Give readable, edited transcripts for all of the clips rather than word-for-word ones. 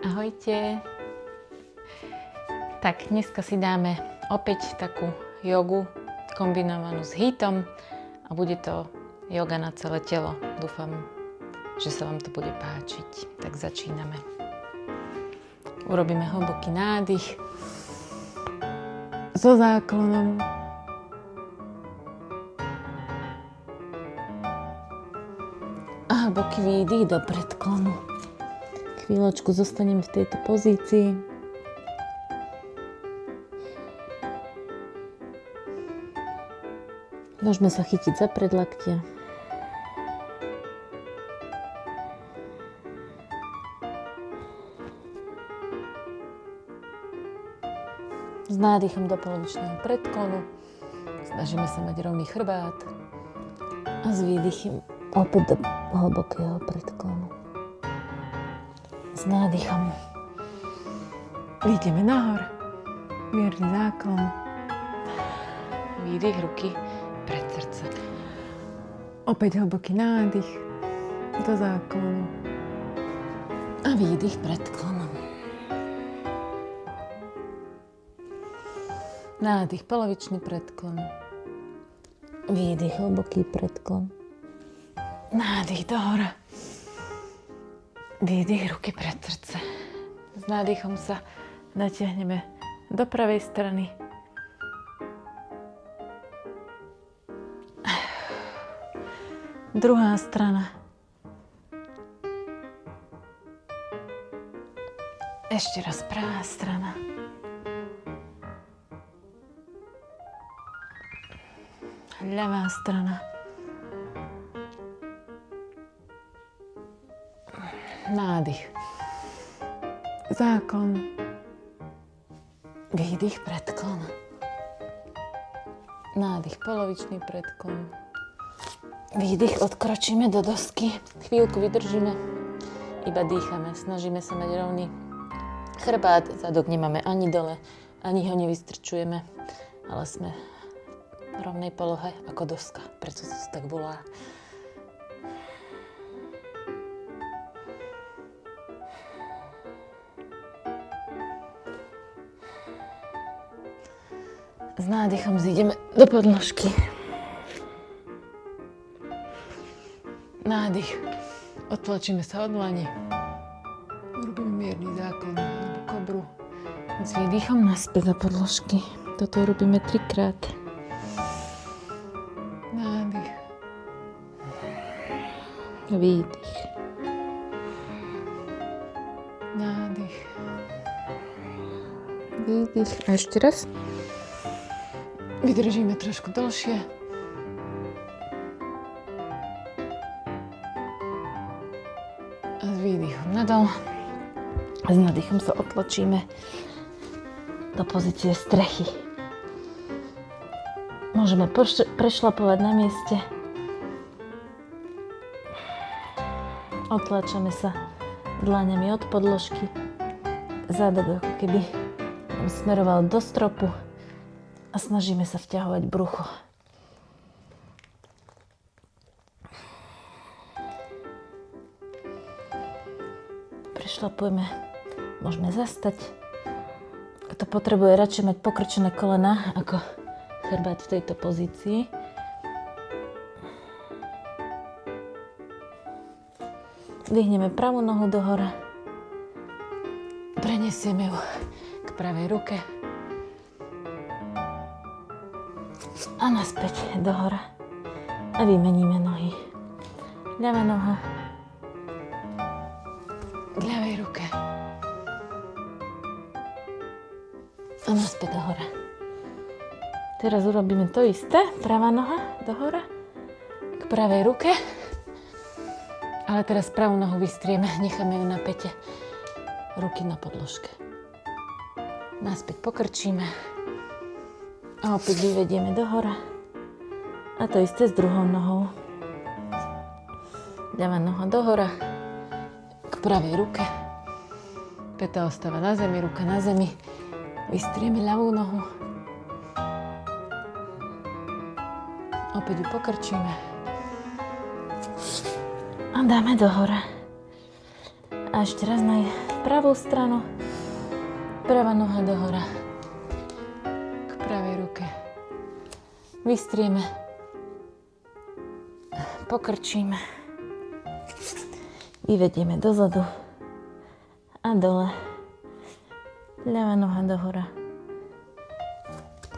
Ahojte. Tak dneska si dáme opäť takú jogu kombinovanú s hitom a bude to joga na celé telo. Dúfam, že sa vám to bude páčiť. Tak začíname. Urobíme hlboký nádych so záklonom. A hlboký výdych do predklonu. Chvíľočku zostanem v tejto pozícii. Môžeme sa chytiť za predlaktia. S nádychom do polovičného predklonu. Snažíme sa mať rovný chrbát. A s výdychom opäť do hlbokého predklonu. S nádychom ideme nahor, mierny záklon, výdych ruky pred srdce. Opäť hlboký nádych do záklonu a výdych predklonom. Nádych polovičný predklon, výdych hlboký predklon, nádych dohora. Výdych ruky pred srdce. S nádychom sa natiahneme do pravej strany. Druhá strana. Ešte raz pravá strana. Ľavá strana. Nádych, záklon, výdych predklon, nádych polovičný predklon, výdych odkročíme do dosky, chvíľku vydržíme, iba dýchame, snažíme sa mať rovný chrbát, zadok nemáme ani dole, ani ho nevystrčujeme, ale sme v rovnej polohe ako doska, preto sa to tak volá. S nádychom zídeme do podložky. Nádych. Odtlačíme sa od dlani. Urobíme mierny záklon alebo kobru. S výdychom naspäť do podložky. Toto robíme 3-krát. Nádych. Výdych. Nádych. Výdych. A ešte raz. Vydržíme trošku dlhšie. A s výdychom nadol. A s nádychom sa otlačíme do pozície strechy. Môžeme prešlapovať na mieste. Otlačame sa dlaňami od podložky. Zadok ako keby nám smeroval do stropu. A snažíme sa vťahovať brucho. Prešlapujeme, môžeme zastať. Kto potrebuje radšej mať pokrčené kolená ako chrbát v tejto pozícii. Vyhneme pravú nohu dohora. Prenesieme ju k pravej ruke. A naspäť dohora. A vymeníme nohy. Ľavá noha k ľavej ruke. A naspäť dohora. Teraz urobíme to isté. Pravá noha dohora k pravej ruke. Ale teraz pravú nohu vystrieme. Necháme ju na päte. Ruky na podložke. Naspäť pokrčíme. A opäť vyvedieme dohora. A to isté s druhou nohou. Ľavá noha dohora. K pravej ruke. Päta ostáva na zemi, ruka na zemi. Vystrieme ľavú nohu. Opäť ju pokrčíme. A dáme dohora. A ešte raz pravú stranu. Pravá noha dohora. K pravej ruke. Vystrieme. Pokrčíme. Vyvedieme dozadu a dole. Ľavá noha dohora.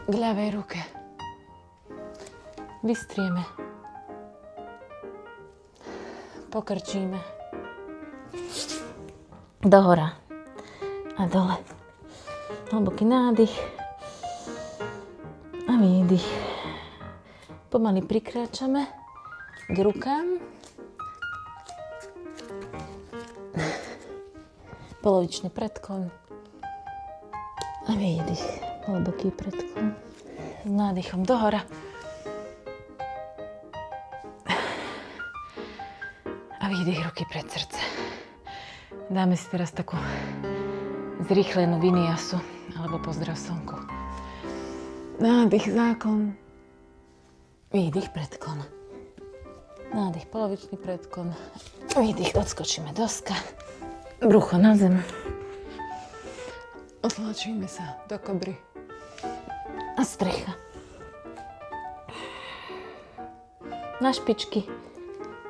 K ľavej ruke. Vystrieme. Pokrčíme. Dohora a dole. Hlboký nádych a výdych. Pomaly prikráčame k rukám. Polovičný predklon a výdych. Hlboký predklon s nádychom dohora. A výdych ruky pred srdce. Dáme si teraz takú zrýchlenú vinyasa alebo pozdrav slnku. Nádych záklon, výdych predklon. Nádych polovičný predklon, výdych odskočíme doska, brucho na zem. Otlačíme sa do kobry a strecha. Na špičky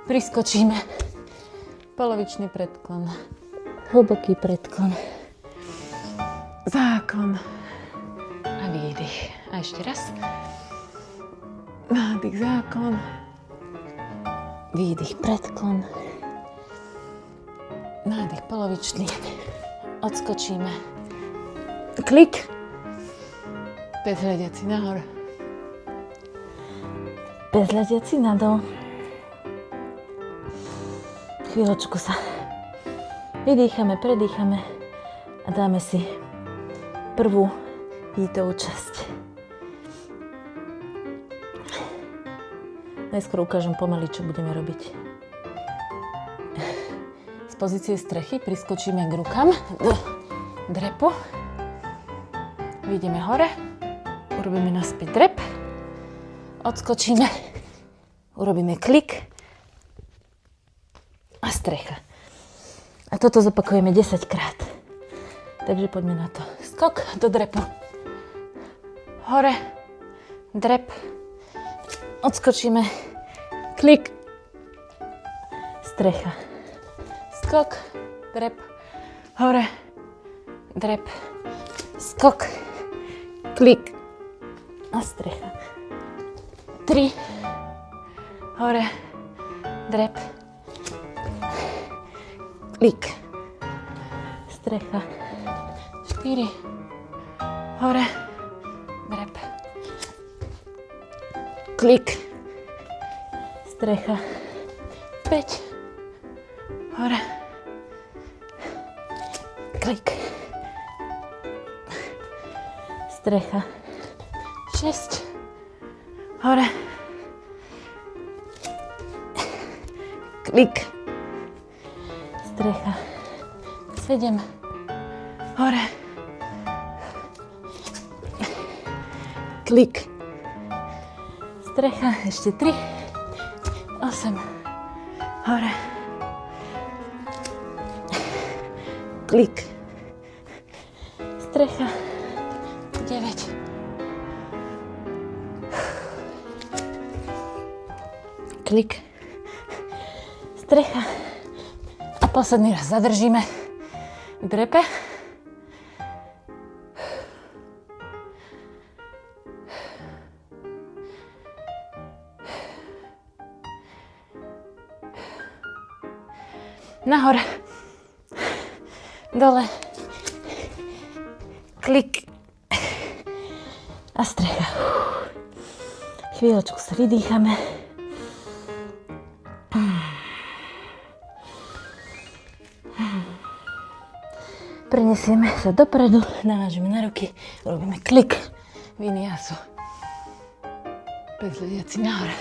priskočíme. Polovičný predklon, hlboký predklon, záklon a výdych. A ešte raz. Nádych, záklon, výdych, predklon, nádych polovičný, odskočíme, klik, bezhľadiaci nahor, bezhľadiaci nadol. Chvíľočku sa vydýchame, predýchame a dáme si prvú výtovú časť. Najskôr ukážem pomaly, čo budeme robiť. Z pozície strechy priskočíme k rukám do drepu. Vyjdeme hore, urobíme naspäť drep, odskočíme, urobíme klik a strecha. A toto zopakujeme 10 krát. Takže poďme na to. Skok do drepu. Hore, drep, odskočíme, klik, strecha. Skok, drep, hore, drep, skok, klik a strecha. 3, hore, drep, klik, strecha. 4, hore, drep, klik, strecha. 5, hore, klik, strecha. 6, hore, klik, strecha. 7, hore, klik, strecha. Ešte 3, 8, hore, klik, strecha. 9, klik, strecha. A posledný raz zadržíme v drepe. Nahor, dole, klik a strecha. Chvíľočku sa vydýchame. Prenesieme sa dopredu, navážeme na ruky, robíme klik, vinyasu, bezhľadiaci nahor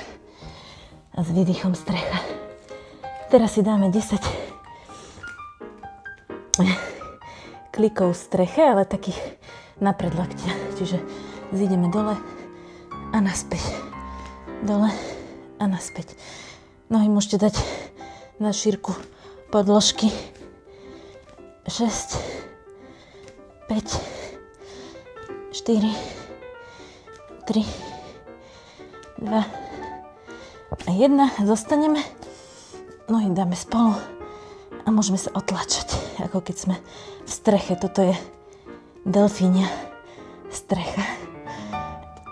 a s výdychom strecha. Teraz si dáme 10 klikov v streche, ale takých na predlaktia. Čiže zídeme dole a naspäť. Dole a naspäť. Nohy môžete dať na šírku podložky. 6, 5, 4, 3, 2 a 1. Zostaneme. Nohy dáme spolu a môžeme sa otlačať, ako keď sme v streche. Toto je delfínia strecha.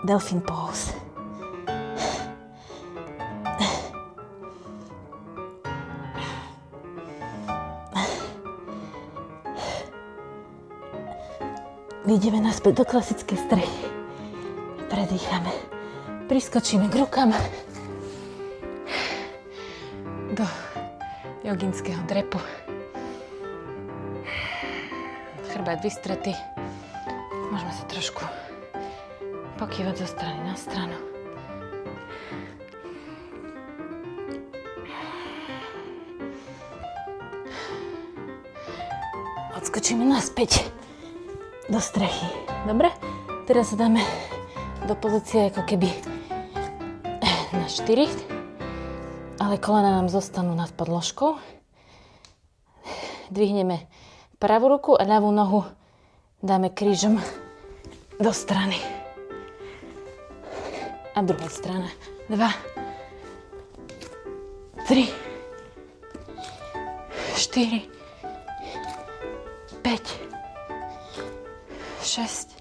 Delfín pose. Ideme naspäť do klasickej strechy. Predýchame. Priskočíme k rukám. Do joginského drepu. Chrbát vystretý. Môžeme sa trošku pokývať zo strany na stranu. Odskočíme naspäť do strechy. Dobre? Teraz sa dáme do pozície ako keby na 4, ale kolena nám zostanú nad podložkou. Dvihneme pravú ruku a ľavú nohu dáme krížom do strany. A druhá strana. 2, 3, 4, 5, 6,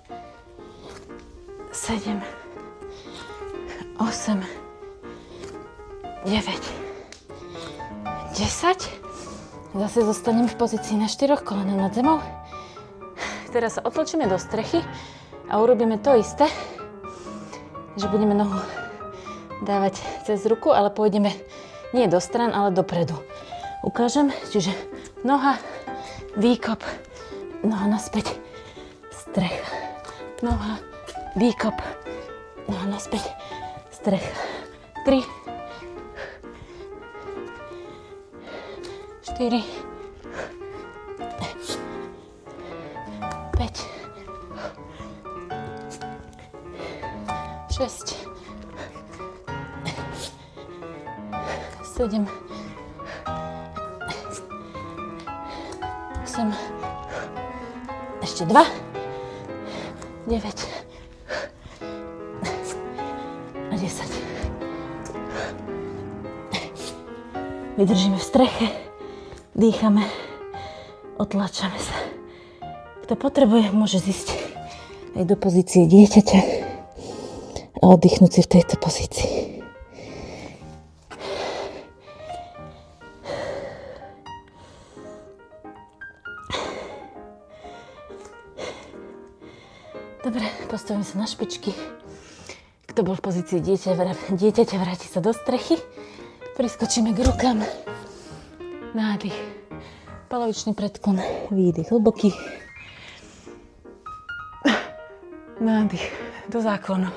7, 8, 9, 10. Zase zostaneme v pozícii na 4, kolena nad zemou. Teraz sa otočíme do strechy a urobíme to isté, že budeme nohu dávať cez ruku, ale pôjdeme nie do stran, ale dopredu. Ukážem, čiže noha, výkop, noha naspäť, strecha, noha, výkop, noha naspäť, strecha. 3, 4, 5, 6, 7, 8, ešte 2, 9 a 10. Vydržíme v streche, dýchame, otlačame sa. Kto potrebuje, môže zísť aj do pozície dieťaťa a oddychnúť si v tejto pozícii. Dobre, postavím sa na špičky. Kto bol v pozícii dieťaťa, vráti sa do strechy. Priskočíme k rukám. Nádych. Polovičný predklon. Výdych hlboký. Nádych do záklonu.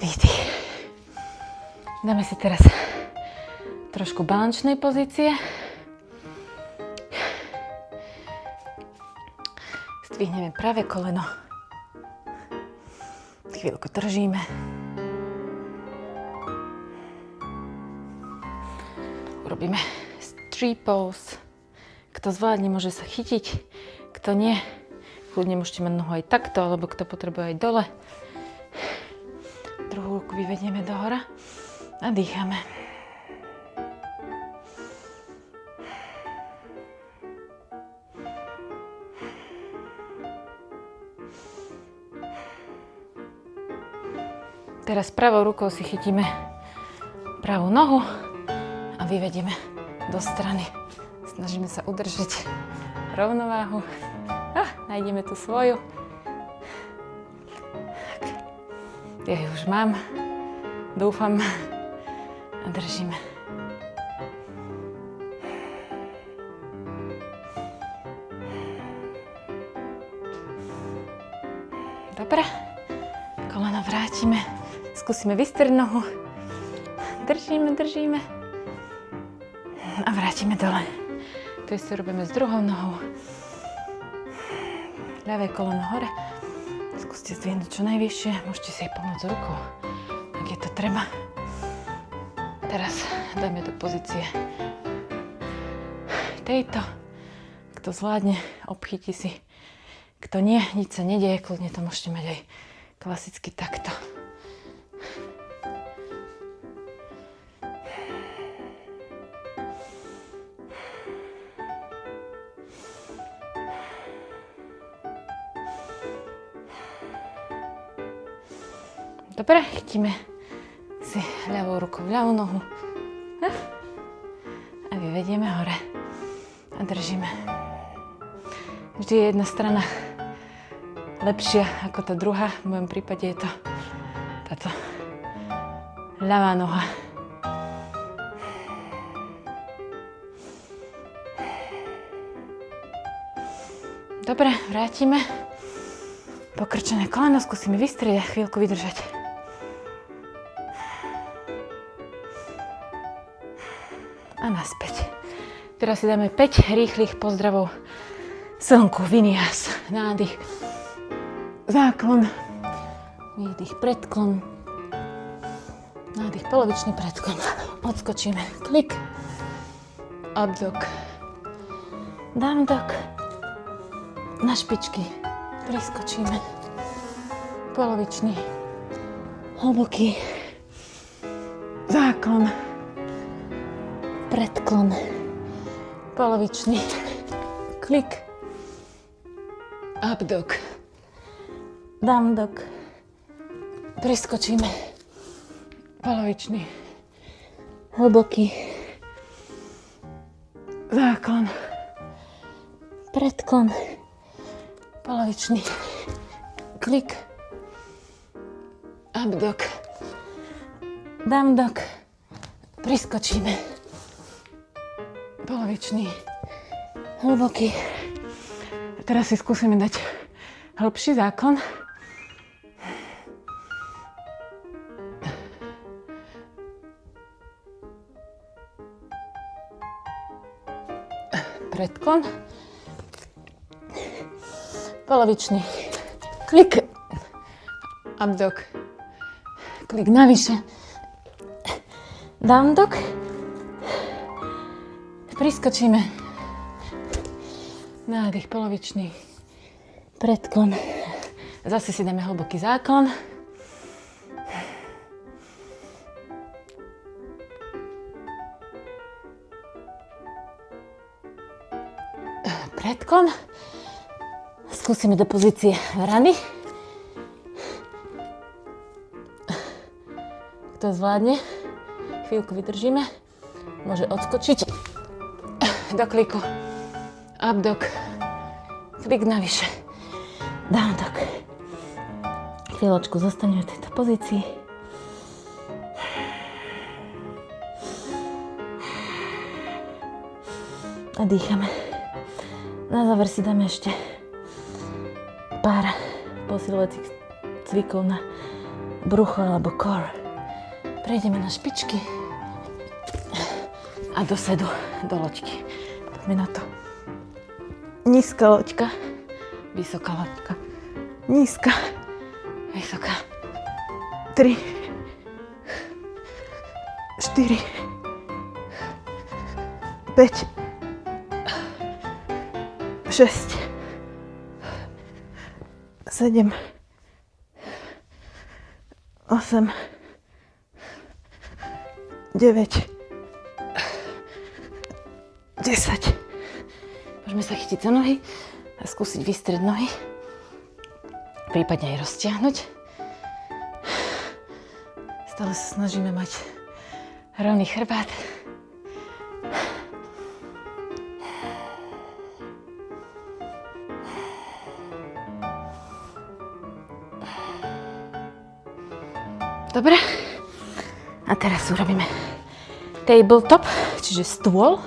Výdych. Dáme si teraz trošku balančnej pozície. Zdvihneme pravé koleno. Chvíľku držíme. Urobíme street pose. Kto zvládne, môže sa chytiť. Kto nie, kľudne môžete mať nohu aj takto, alebo kto potrebuje aj dole. Druhú ruku vyvedieme dohora a dýchame. Teraz pravou rukou si chytíme pravú nohu a vyvedieme do strany. Snažíme sa udržať rovnováhu. Nájdeme tú svoju. Tak. Ja ju už mám. Dúfam. A držíme. Dobre. Koleno vrátime. Skúsime vystrieť nohu. Držíme. A vrátime dole. To isté robíme s druhou nohou. Ľavé koleno hore. Skúste zdvihnúť čo najvyššie. Môžete si aj pomôcť rukou, ak je to treba. Teraz dajme do pozície tejto. kto zvládne, obchytí si. Kto nie, nič sa nedieje, kľudne to môžete mať aj klasicky takto. Dobre, chytíme si ľavou rukou ľavú nohu a vyvedieme hore a držíme. Vždy je jedna strana lepšia ako tá druhá, v mojom prípade je to táto ľavá noha. Dobre, vrátime. Pokrčené koleno, skúsime vystrieť a chvíľku vydržať. A naspäť. Teraz si dáme 5 rýchlych pozdravov slnku, vinyasa. Nádych, záklon, výdych, predklon, nádych, polovičný predklon. Odskočíme, klik, up dog, down dog, na špičky, priskočíme, polovičný, hlboký, záklon, predklon, polovičný, klik, up dog, down dog, priskočíme, polovičný, hlboký, záklon, predklon, polovičný, klik, up dog, down dog, priskočíme, polovičný, hlboký. Teraz si skúsime dať hĺbší záklon. Predklon. Polovičný. Klik. Up dog. Klik navyše. Down dog. Priskočíme. Nádych, polovičný. Predklon. Zase si dáme hlboký záklon. Predklon. Skúsime do pozície rany. Kto zvládne, chvíľku vydržíme. Môže odskočiť do kliku. Up dog. Klik navyše. Down dog. Chvíľočku zostaneme v tejto pozícii. A dýchame. Na záver si dáme ešte pár posilovacích cvikov na brucho alebo core. Prejdeme na špičky a do sedu, do loďky. Poďme na to. Nízka loďka, vysoká loďka. Nízka, vysoká. 3, 4, 5, 6, 7, 8, 9, 10. Môžeme sa chytiť za nohy a skúsiť vystrieť nohy. Prípadne aj roztiahnuť. Stále sa snažíme mať rovný chrbát. Dobre. A teraz urobíme tabletop, čiže stôl.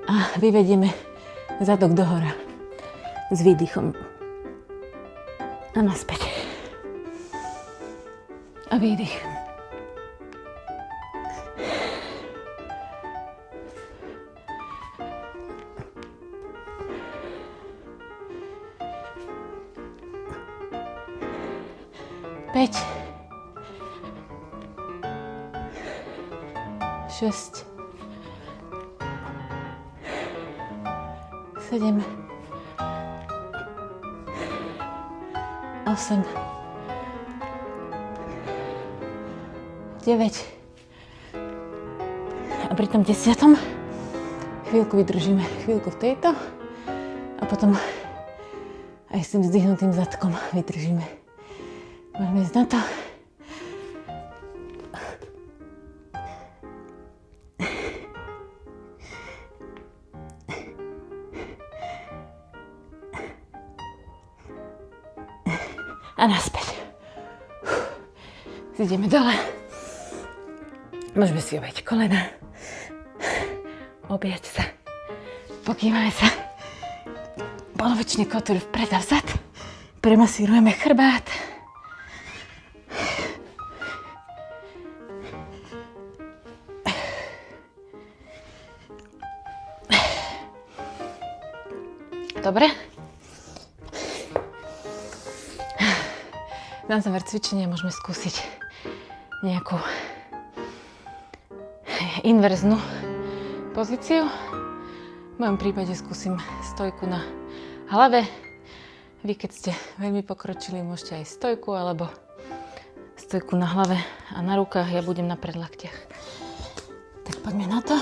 A vyvedieme zadok dohora s výdychom. A naspäť. A výdych. Päť. 6. 7, 8, 9 a pri tom 10. chvíľku vydržíme, chvíľku v tejto a potom aj s tým vzdyhnutým zadkom vydržíme. Môžeme ísť na to. A naspäť. Ideme dole. Môžeme si obejsť kolena. Objať sa. Pokývame sa. Polovičný kotúľ vpred a vzad. Premasírujeme chrbát. Dobre? Na záver cvičenia môžeme skúsiť nejakú inverznú pozíciu. V mojom prípade skúsim stojku na hlave. Vy, keď ste veľmi pokročili, môžete aj stojku alebo stojku na hlave a na rukách. Ja budem na predlaktiach. Tak poďme na to.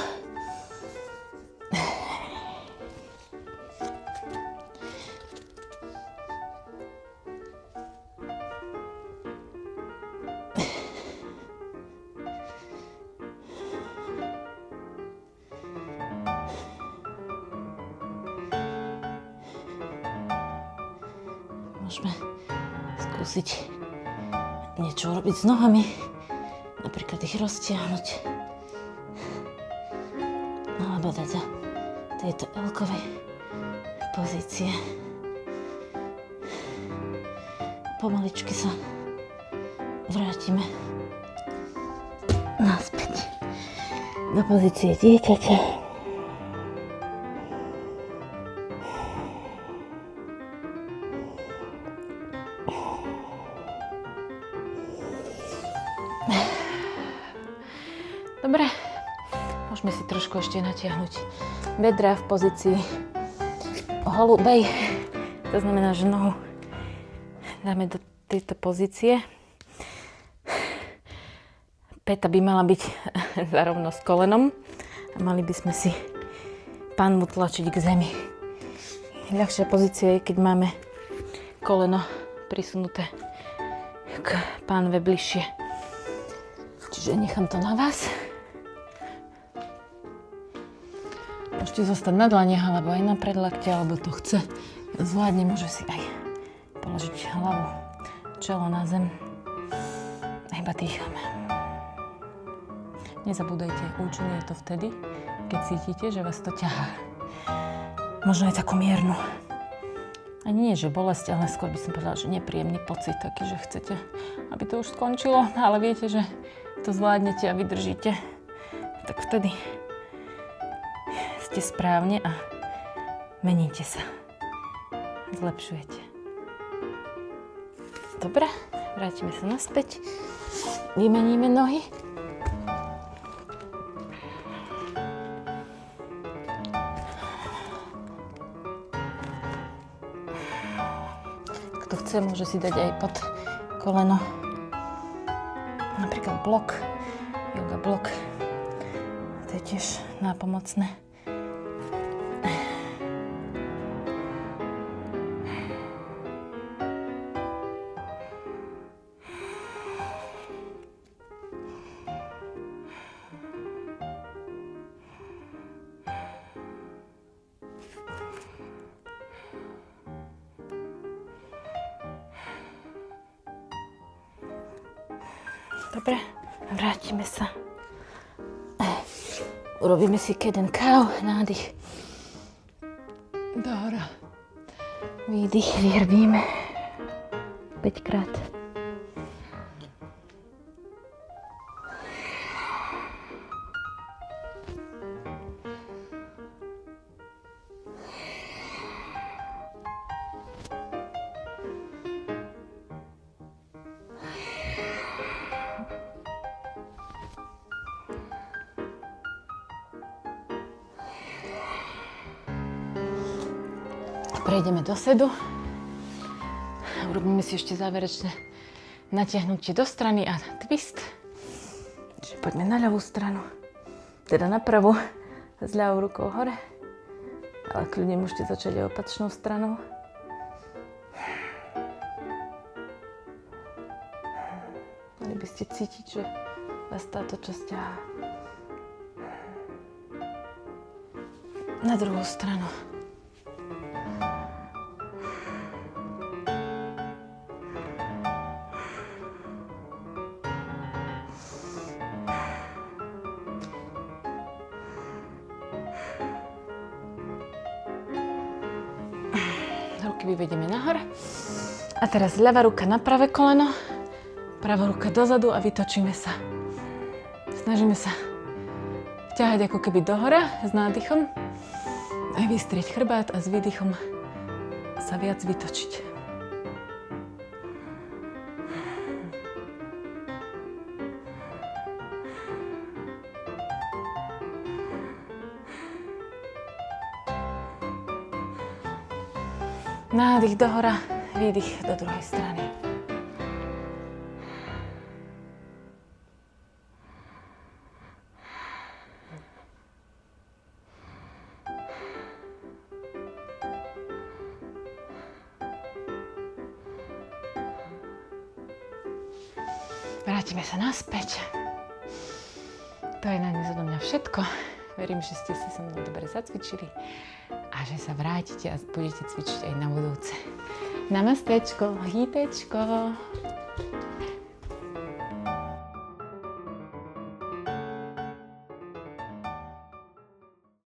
Môžeme skúsiť niečo urobiť s nohami, napríklad ich roztiahnuť alebo dať do tejto L-kovej pozície. Pomaličky sa vrátime naspäť do pozície dieťaťa. Dobre, môžeme si trošku ešte natiahnuť bedra v pozícii holubej. To znamená, že nohu dáme do tejto pozície. Päta by mala byť zarovno s kolenom a mali by sme si panvu tlačiť k zemi. Ľahšia pozícia je, keď máme koleno prisunuté k pánve bližšie. Čiže nechám to na vás. Môžete zostať na dlaniach, alebo aj na predlakte, alebo to chce zvládne, môže si aj položiť hlavu, čelo na zem a iba dýchame. Nezabúdajte, účinné je to vtedy, keď cítite, že vás to ťahá. Možno aj takú miernu. Ani nie, že bolesť, ale skôr by som povedala, že nepríjemný pocit taký, že chcete, aby to už skončilo, ale viete, že to zvládnete a vydržíte. Tak vtedy ste správne a meníte sa. Zlepšujete. Dobre, vrátime sa naspäť. Vymeníme nohy. Kto chce, môže si dať aj pod koleno napríklad blok, yoga blok. To je tiež nápomocné. Dobre, vrátime sa. Urobíme si jeden káv, nádych. Dohora. Výdych, vyhrvíme. 5-krát. prejdeme do sedu. Urobíme si ešte záverečné natiahnutie do strany a twist. Čiže poďme na ľavú stranu. Teda na pravú. S ľavou rukou hore. Ale kľudne môžete začať aj opačnou stranou. Mali by ste cítiť, že vás táto časť ťahá. Na druhú stranu. Ruky vyvedieme nahor. A teraz ľavá ruka na pravé koleno, pravá ruka dozadu a vytočíme sa. Snažíme sa vťahať ako keby dohora s nádychom. Aj vystrieť chrbát a s výdychom sa viac vytočiť. Nádych dohora, výdych do druhej strany. Vrátime sa naspäť. To je na dnes odo mňa všetko. Verím, že ste si so mnou dobre zacvičili a že sa vrátite a budete cvičiť aj na budúce. Namastečko, hýtečko.